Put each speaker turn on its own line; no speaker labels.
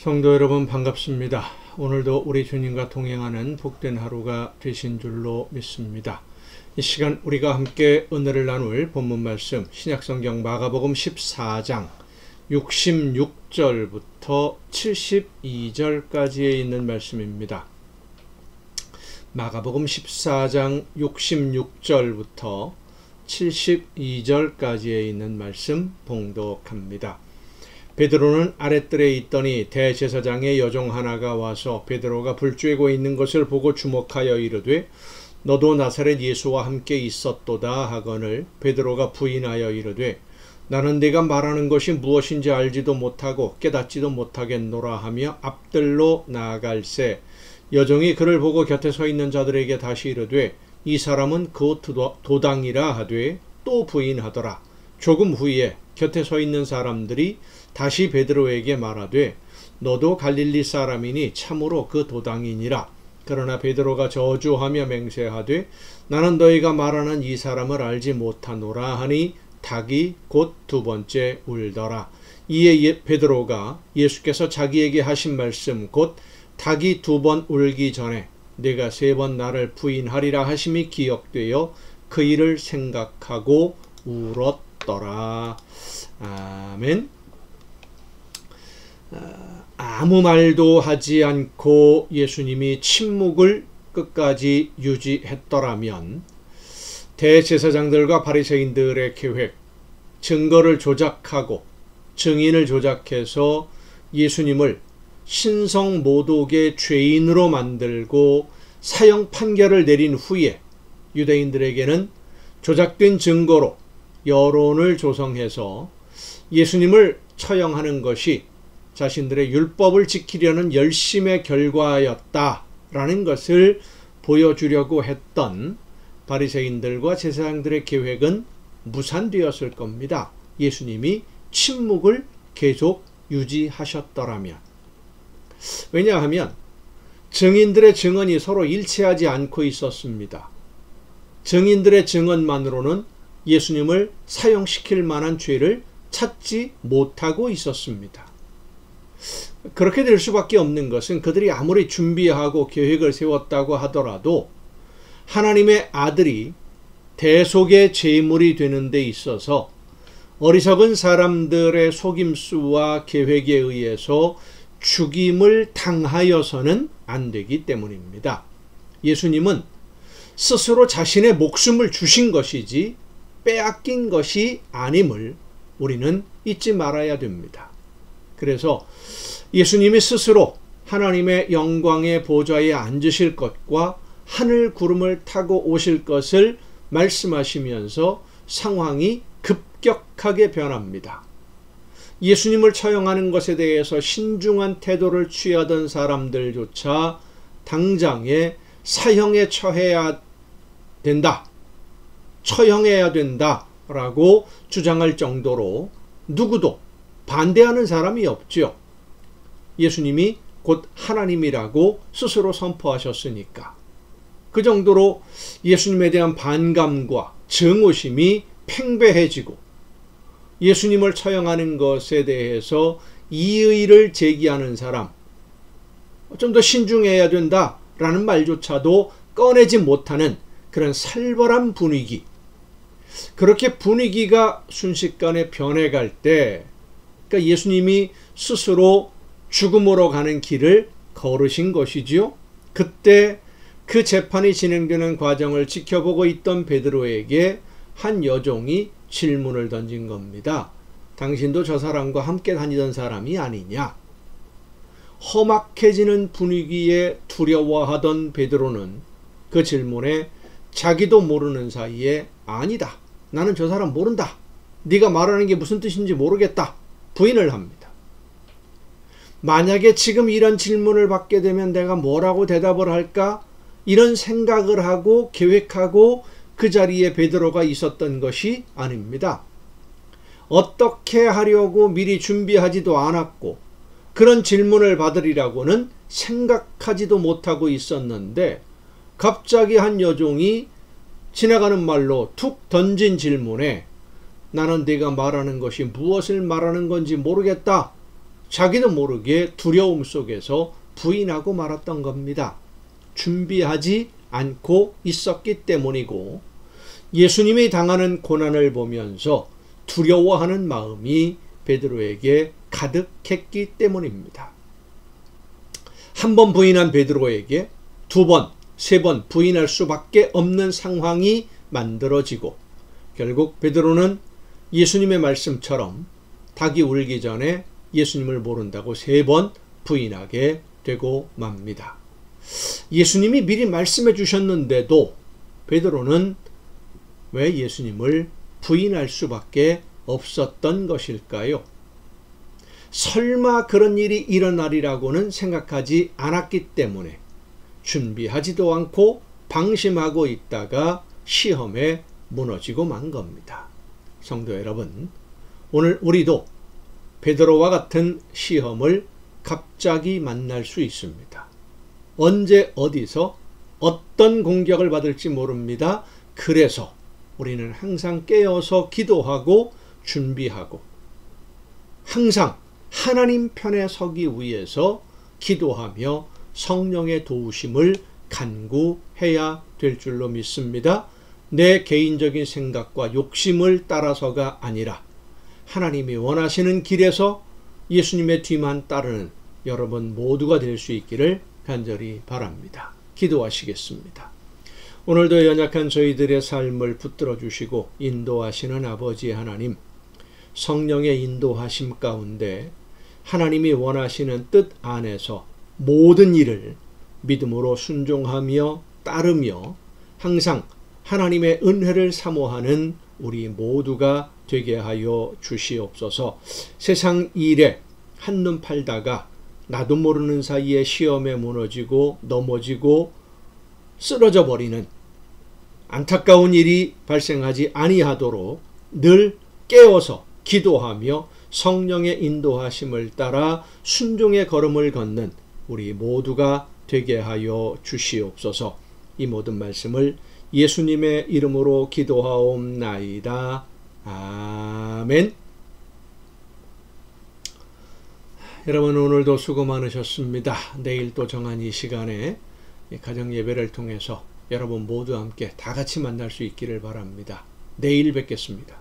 성도 여러분 반갑습니다. 오늘도 우리 주님과 동행하는 복된 하루가 되신 줄로 믿습니다. 이 시간 우리가 함께 은혜를 나눌 본문 말씀 신약성경 마가복음 14장 66절부터 72절까지에 있는 말씀입니다. 마가복음 14장 66절부터 72절까지에 있는 말씀 봉독합니다. 베드로는 아랫뜰에 있더니 대제사장의 여종 하나가 와서 베드로가 불 쬐고 있는 것을 보고 주목하여 이르되 너도 나사렛 예수와 함께 있었도다 하거늘 베드로가 부인하여 이르되 나는 네가 말하는 것이 무엇인지 알지도 못하고 깨닫지도 못하겠노라 하며 앞뜰로 나아갈새 여종이 그를 보고 곁에 서 있는 자들에게 다시 이르되 이 사람은 그 도당이라 하되 또 부인하더라. 조금 후에 곁에 서 있는 사람들이 다시 베드로에게 말하되 너도 갈릴리 사람이니 참으로 그 도당이니라. 그러나 베드로가 저주하며 맹세하되 나는 너희가 말하는 이 사람을 알지 못하노라 하니 닭이 곧 두 번째 울더라. 이에 베드로가 예수께서 자기에게 하신 말씀 곧 닭이 두 번 울기 전에 네가 세 번 나를 부인하리라 하심이 기억되어 그 일을 생각하고 울었더라. 아멘. 아무 말도 하지 않고 예수님이 침묵을 끝까지 유지했더라면 대제사장들과 바리새인들의 계획, 증거를 조작하고 증인을 조작해서 예수님을 신성모독의 죄인으로 만들고 사형 판결을 내린 후에 유대인들에게는 조작된 증거로 여론을 조성해서 예수님을 처형하는 것이 자신들의 율법을 지키려는 열심의 결과였다라는 것을 보여주려고 했던 바리새인들과 제사장들의 계획은 무산되었을 겁니다. 예수님이 침묵을 계속 유지하셨더라면. 왜냐하면 증인들의 증언이 서로 일치하지 않고 있었습니다. 증인들의 증언만으로는 예수님을 사형시킬 만한 죄를 찾지 못하고 있었습니다. 그렇게 될 수밖에 없는 것은 그들이 아무리 준비하고 계획을 세웠다고 하더라도 하나님의 아들이 대속의 제물이 되는 데 있어서 어리석은 사람들의 속임수와 계획에 의해서 죽임을 당하여서는 안 되기 때문입니다. 예수님은 스스로 자신의 목숨을 주신 것이지 빼앗긴 것이 아님을 우리는 잊지 말아야 됩니다. 그래서 예수님이 스스로 하나님의 영광의 보좌에 앉으실 것과 하늘 구름을 타고 오실 것을 말씀하시면서 상황이 급격하게 변합니다. 예수님을 처형하는 것에 대해서 신중한 태도를 취하던 사람들조차 당장에 사형에 처해야 된다, 처형해야 된다라고 주장할 정도로 누구도 반대하는 사람이 없죠. 예수님이 곧 하나님이라고 스스로 선포하셨으니까. 그 정도로 예수님에 대한 반감과 증오심이 팽배해지고 예수님을 처형하는 것에 대해서 이의를 제기하는 사람, 좀 더 신중해야 된다라는 말조차도 꺼내지 못하는 그런 살벌한 분위기, 그렇게 분위기가 순식간에 변해갈 때 그러니까 예수님이 스스로 죽음으로 가는 길을 걸으신 것이지요. 그때 그 재판이 진행되는 과정을 지켜보고 있던 베드로에게 한 여종이 질문을 던진 겁니다. 당신도 저 사람과 함께 다니던 사람이 아니냐? 험악해지는 분위기에 두려워하던 베드로는 그 질문에 자기도 모르는 사이에 아니다. 나는 저 사람 모른다. 네가 말하는 게 무슨 뜻인지 모르겠다. 부인을 합니다. 만약에 지금 이런 질문을 받게 되면 내가 뭐라고 대답을 할까? 이런 생각을 하고 계획하고 그 자리에 베드로가 있었던 것이 아닙니다. 어떻게 하려고 미리 준비하지도 않았고 그런 질문을 받으리라고는 생각하지도 못하고 있었는데 갑자기 한 여종이 지나가는 말로 툭 던진 질문에 나는 네가 말하는 것이 무엇을 말하는 건지 모르겠다. 자기도 모르게 두려움 속에서 부인하고 말았던 겁니다. 준비하지 않고 있었기 때문이고 예수님이 당하는 고난을 보면서 두려워하는 마음이 베드로에게 가득했기 때문입니다. 한 번 부인한 베드로에게 두 번, 세 번 부인할 수밖에 없는 상황이 만들어지고 결국 베드로는 예수님의 말씀처럼 닭이 울기 전에 예수님을 모른다고 세 번 부인하게 되고 맙니다. 예수님이 미리 말씀해 주셨는데도 베드로는 왜 예수님을 부인할 수밖에 없었던 것일까요? 설마 그런 일이 일어나리라고는 생각하지 않았기 때문에 준비하지도 않고 방심하고 있다가 시험에 무너지고 만 겁니다. 성도 여러분, 오늘 우리도 베드로와 같은 시험을 갑자기 만날 수 있습니다. 언제 어디서 어떤 공격을 받을지 모릅니다. 그래서 우리는 항상 깨어서 기도하고 준비하고 항상 하나님 편에 서기 위해서 기도하며 성령의 도우심을 간구해야 될 줄로 믿습니다. 내 개인적인 생각과 욕심을 따라서가 아니라 하나님이 원하시는 길에서 예수님의 뒤만 따르는 여러분 모두가 될 수 있기를 간절히 바랍니다. 기도하시겠습니다. 오늘도 연약한 저희들의 삶을 붙들어 주시고 인도하시는 아버지 하나님, 성령의 인도하심 가운데 하나님이 원하시는 뜻 안에서 모든 일을 믿음으로 순종하며 따르며 항상 하나님의 은혜를 사모하는 우리 모두가 되게 하여 주시옵소서. 세상 일에 한눈 팔다가 나도 모르는 사이에 시험에 무너지고 넘어지고 쓰러져 버리는 안타까운 일이 발생하지 아니하도록 늘 깨어서 기도하며 성령의 인도하심을 따라 순종의 걸음을 걷는 우리 모두가 되게 하여 주시옵소서. 이 모든 말씀을 예수님의 이름으로 기도하옵나이다. 아멘. 여러분 오늘도 수고 많으셨습니다. 내일 또 정한 이 시간에 가정 예배를 통해서 여러분 모두 함께 다 같이 만날 수 있기를 바랍니다. 내일 뵙겠습니다.